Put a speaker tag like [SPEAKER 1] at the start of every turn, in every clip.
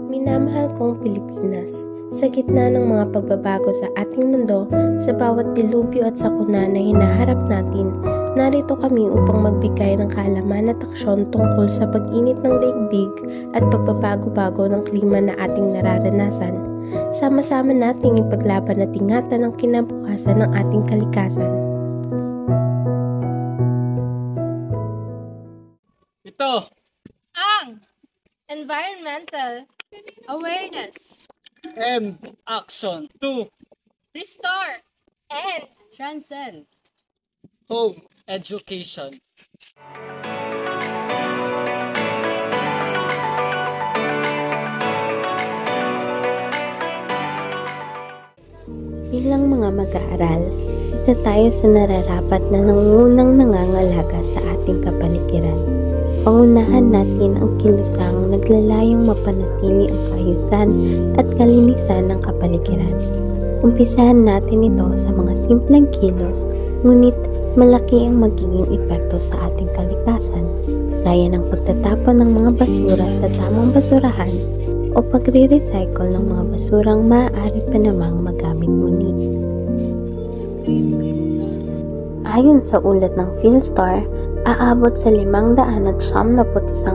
[SPEAKER 1] Minamahal kong Pilipinas, sa gitna ng mga pagbabago sa ating mundo, sa bawat dilubyo at sakuna na hinaharap natin, narito kami upang magbigay ng kaalaman at aksyon tungkol sa pag-init ng daigdig at pagbabago-bago ng klima na ating nararanasan. Sama-sama nating ipaglaban at ingatan ang kinabukasan ng ating kalikasan.
[SPEAKER 2] Ito
[SPEAKER 3] ang environmental awareness
[SPEAKER 2] and action to
[SPEAKER 3] restore and transcend
[SPEAKER 2] home education.
[SPEAKER 1] Bilang mga mag-aaral, isa tayo sa nararapat na nangungunang nangangalaga sa ating kapaligiran. Pangunahan natin ang kilusang naglalayong mapanatili ang kaayusan at kalinisan ng kapaligiran. Umpisahan natin ito sa mga simpleng kilos, ngunit malaki ang magiging epekto sa ating kalikasan, gaya ng pagtatapon ng mga basura sa tamang basurahan o pagre-recycle ng mga basurang maaari pa namang magamit muli. Ayon sa ulat ng PhilStar, aabot sa 571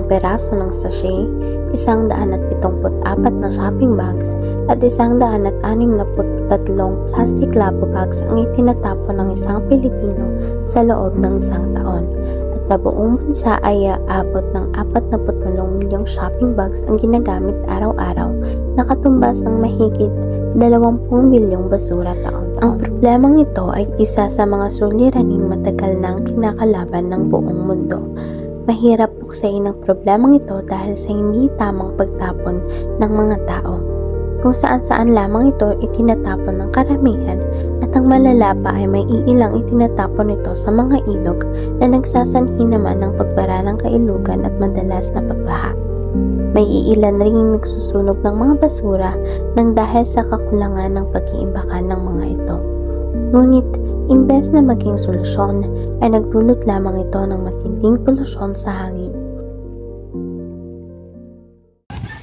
[SPEAKER 1] peraso ng sachet, 174 na shopping bags, at 163 plastic labo bags ang itinatapon ng isang Pilipino sa loob ng isang taon. At sa buong bansa ay aabot ng 48 milyong shopping bags ang ginagamit araw-araw, nakatumbas ang mahigit 20 milyong basura taon-taon. Ang problemang ito ay isa sa mga suliraning matagal nang kinakalaban ng buong mundo. Mahirap buksain ang problemang ito dahil sa hindi tamang pagtapon ng mga tao, kung saan-saan lamang ito itinatapon ng karamihan, at ang malala pa ay may iilang itinatapon ito sa mga ilog na nagsasanhi naman ng pagbara ng kailugan at madalas na pagbaha. May iilan ring nagsusunog ng mga basura nang dahil sa kakulangan ng pag-iimbakan ng mga ito. Ngunit, imbes na maging solusyon, ay nagdulot lamang ito ng matinding polusyon sa hangin.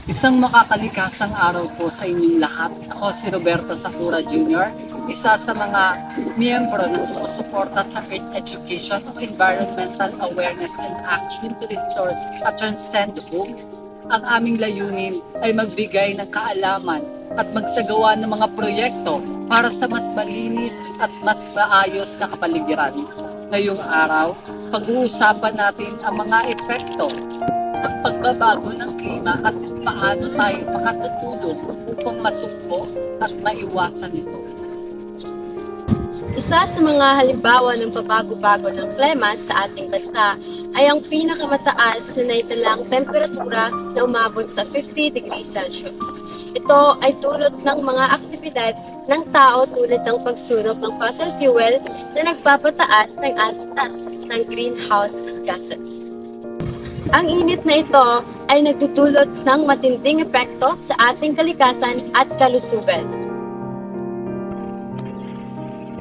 [SPEAKER 2] Isang makakalikasang araw po sa inyong lahat. Ako si Roberto Sakura Jr., isa sa mga miyembro na sumusuporta sa Earth Education of Environmental Awareness and Action to Restore at Transcend Home. Ang aming layunin ay magbigay ng kaalaman at magsagawa ng mga proyekto para sa mas malinis at mas maayos na kapaligiran. Ngayong araw, pag-uusapan natin ang mga epekto ng pagbabago ng klima at paano tayo makatutulong upang masugpo at maiwasan ito.
[SPEAKER 3] Isa sa mga halimbawa ng pabago-bago ng klima sa ating bansa ay ang pinakamataas na naitalang temperatura na umabot sa 50 degrees Celsius. Ito ay dulot ng mga aktibidad ng tao tulad ng pagsunog ng fossil fuel na nagpapataas ng antas ng greenhouse gases. Ang init na ito ay nagdudulot ng matinding epekto sa ating kalikasan at kalusugan.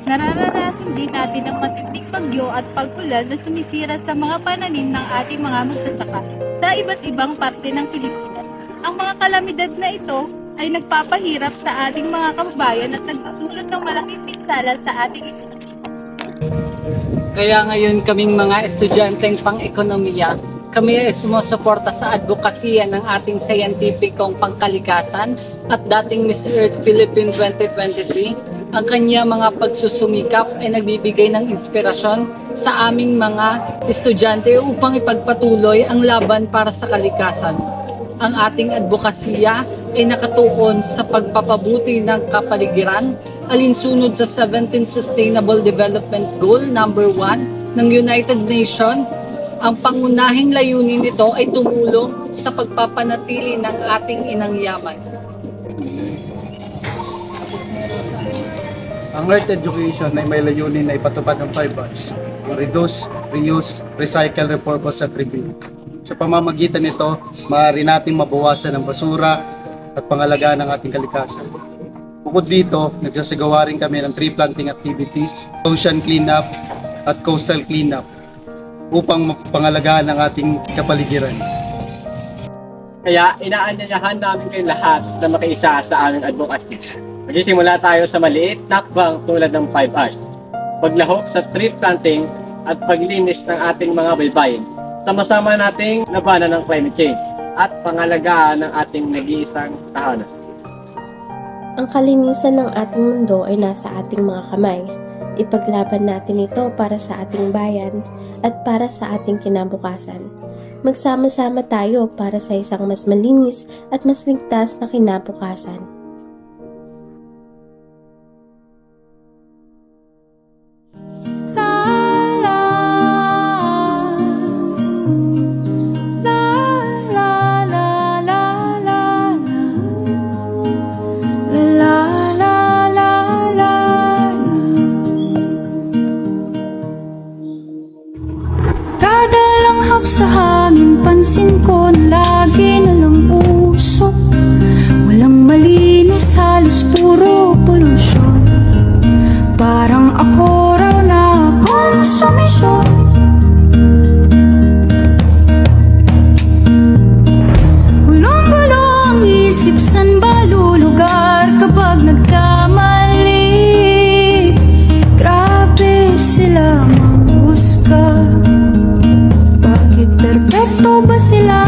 [SPEAKER 4] Nararanasan din natin ang matinding bagyo at pag-ulan na sumisira sa mga pananim ng ating mga magsasaka sa iba't ibang parte ng Pilipinas. Ang mga kalamidad na ito ay nagpapahirap sa ating mga kababayan at nagdudulot ng malaking pinsala sa ating ekonomiya.
[SPEAKER 2] Kaya ngayon kaming mga estudyanteng pang-ekonomiya, kami ay sumusuporta sa advokasya ng ating siyentipikong pangkalikasan at dating Miss Earth Philippine 2023. Ang kanya mga pagsusumikap ay nagbibigay ng inspirasyon sa aming mga estudyante upang ipagpatuloy ang laban para sa kalikasan. Ang ating advokasya ay nakatuon sa pagpapabuti ng kapaligiran, alinsunod sa 17th Sustainable Development Goal number 1 ng United Nations. Ang pangunahing layunin nito ay tumulong sa pagpapanatili ng ating inang yaman.
[SPEAKER 5] Ang Earth Education ay may layunin na ipatupad ang 5 Rs, ang Reduce, Reuse, Recycle, Repurpose at Rebuild. Sa pamamagitan nito, maaari nating mabawasan ang basura at pangalagaan ng ating kalikasan. Bukod dito, nagsasagawa rin kami ng tree planting activities, ocean cleanup at coastal cleanup upang pangalagaan ang ating kapaligiran.
[SPEAKER 6] Kaya inaanyayahan namin kayong lahat na makiisa sa aming advocacy. Magsisimula tayo sa maliit na hakbang tulad ng 5 Rs. Paglahok sa tree planting at paglinis ng ating mga baybayin. Sama-sama nating labanan ng climate change at pangalagaan ng ating nag-iisang tahanan.
[SPEAKER 1] Ang kalinisan ng ating mundo ay nasa ating mga kamay. Ipaglaban natin ito para sa ating bayan at para sa ating kinabukasan. Magsama-sama tayo para sa isang mas malinis at mas ligtas na kinabukasan.
[SPEAKER 7] Sa hangin, pansin ko na lagi na lang usok. Walang malinis, halos puro polusyon. Parang ako raw na konsumisyon. Gulong-gulo ang isip, san ba lulugar kapag nagkamali? Grabe sila manghusga. Perpekto ba sila?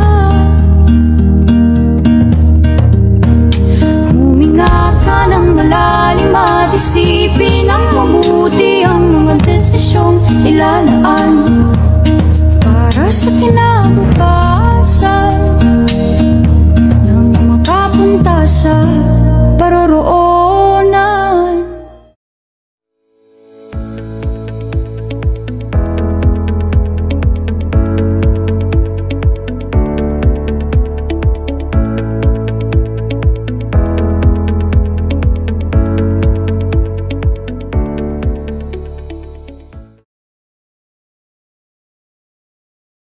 [SPEAKER 7] Huminga ka ng malalim at isipin ang mabuti ang mga desisyong ilalaan para sa kinabukasan ng makapunta sa